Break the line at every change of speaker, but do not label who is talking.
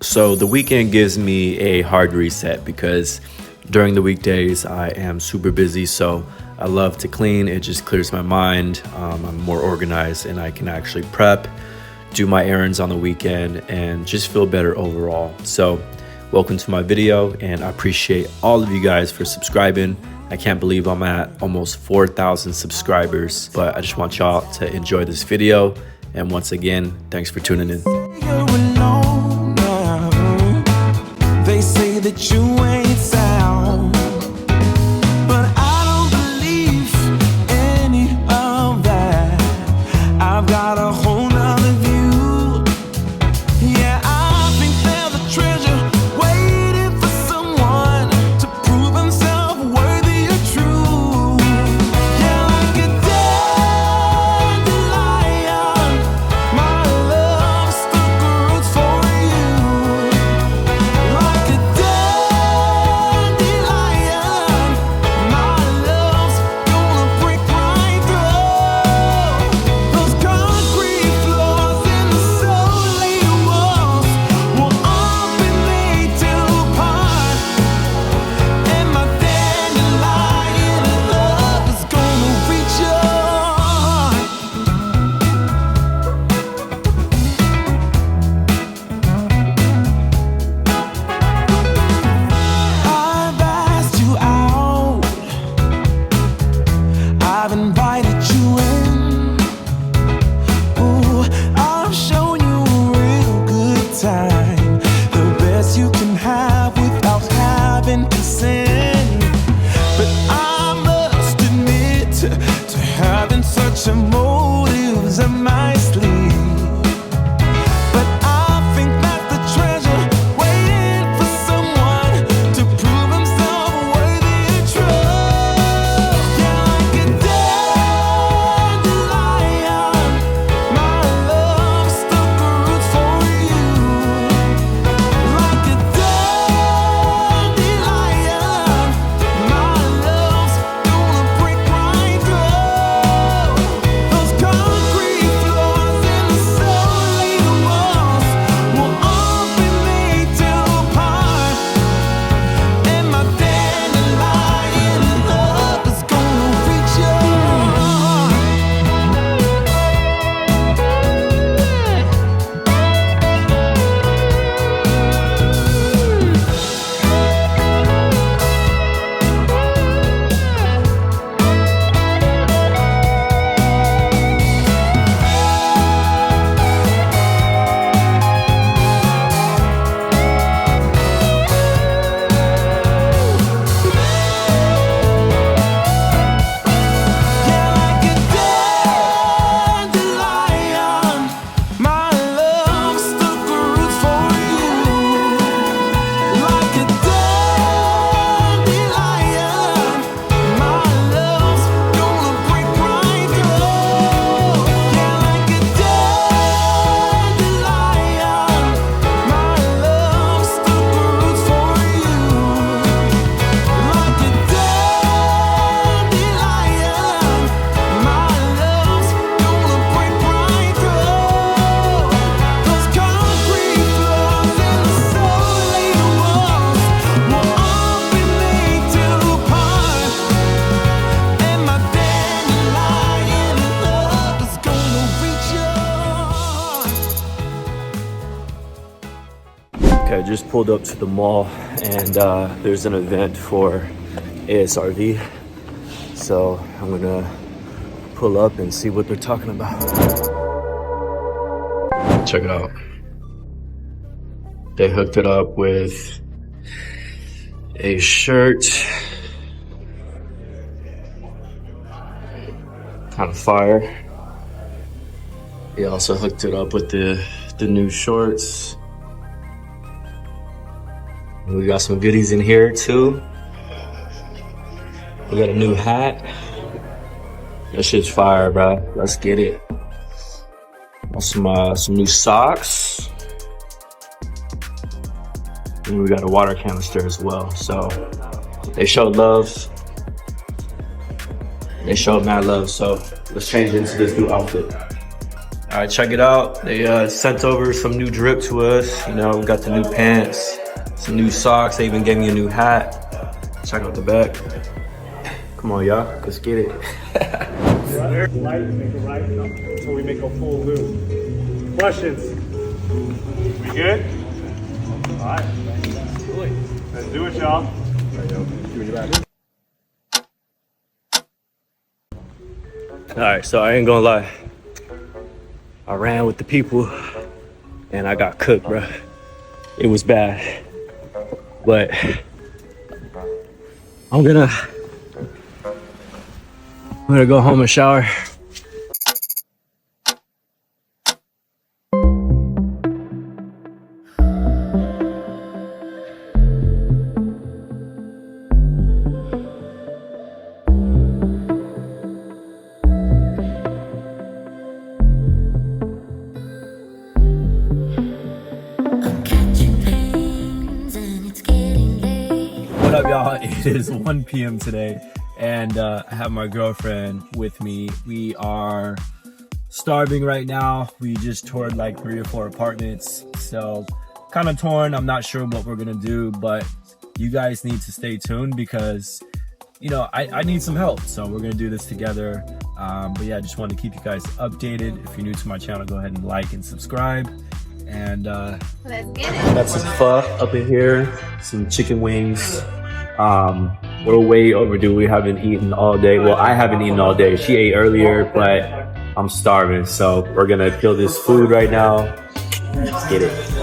So the weekend gives me a hard reset because during the weekdays I am super busy. So I love to clean. It just clears my mind. I'm more organized and I can actually prep, do my errands on the weekend, and just feel better overall. So welcome to my video, and I appreciate all of you guys for subscribing. I can't believe I'm at almost 4,000 subscribers, but I just want y'all to enjoy this video. And once again, thanks for tuning in.
They say that you ain't sound, but I don't believe any of that. I've got a whole nother view. Yeah, I think there's a treasure waiting for someone to prove himself worthy or true. Yeah, like a dandelion, my love stuck roots for you. Like a dandelion, my love's gonna break right through those concrete floors and the solid walls will all be made to part. And my dandelion love is gonna reach your heart. I've asked you out, I've invited you in. Ooh, I've shown you a real good time, the best you can have without having to sin. But I must admit to having such a motives up my sleeve. But I think that the treasure waiting for someone to prove himself worthy and true. Yeah, like a dandelion, my love stuck roots for you. Like a dandelion, my love's gonna break right through those concrete floors and the solid walls will all be made to part. And my dandelion love is gonna reach your heart. Yeah, like a dandelion, my love stuck roots for you. Like a dandelion, my love's gonna break right through. Yeah, like a dandelion, my love stuck roots for you. Like a dandelion, my love's gonna break right through those concrete floors and the solid walls will all be made to part. And my dandelion love is gonna reach your heart.
Okay, just pulled up to the mall, and there's an event for ASRV. So I'm gonna pull up and see what they're talking about. Check it out. They hooked it up with a shirt. Kind of fire. They also hooked it up with the new shorts. We got some goodies in here too. We got a new hat. That shit's fire, bro. Let's get it. Some new socks. And we got a water canister as well. So they showed love. They showed mad love. So let's change into this new outfit. All right, check it out. They sent over some new drip to us. You know, we got the new pants, some new socks. They even gave me a new hat. Check out the back. Come on, y'all, let's get it.
Right, make a right until we make a full loop. Questions? We good? All right. Let's do it, y'all.
All right, so I ain't gonna lie. I ran with the people and I got cooked, bro. It was bad. But I'm gonna go home and shower. What up, y'all? It is 1 p.m. today, and I have my girlfriend with me. We are starving right now. We just toured like 3 or 4 apartments, so kind of torn. I'm not sure what we're gonna do, but you guys need to stay tuned because, you know, I need some help. So we're gonna do this together. But yeah, I just wanted to keep you guys updated. If you're new to my channel, go ahead and like and subscribe. And
let's get it.
got some pho up in here, some chicken wings. We're way overdue. We haven't eaten all day. Well, I haven't eaten all day. She ate earlier, but I'm starving. So we're gonna kill this food right now. Let's get it.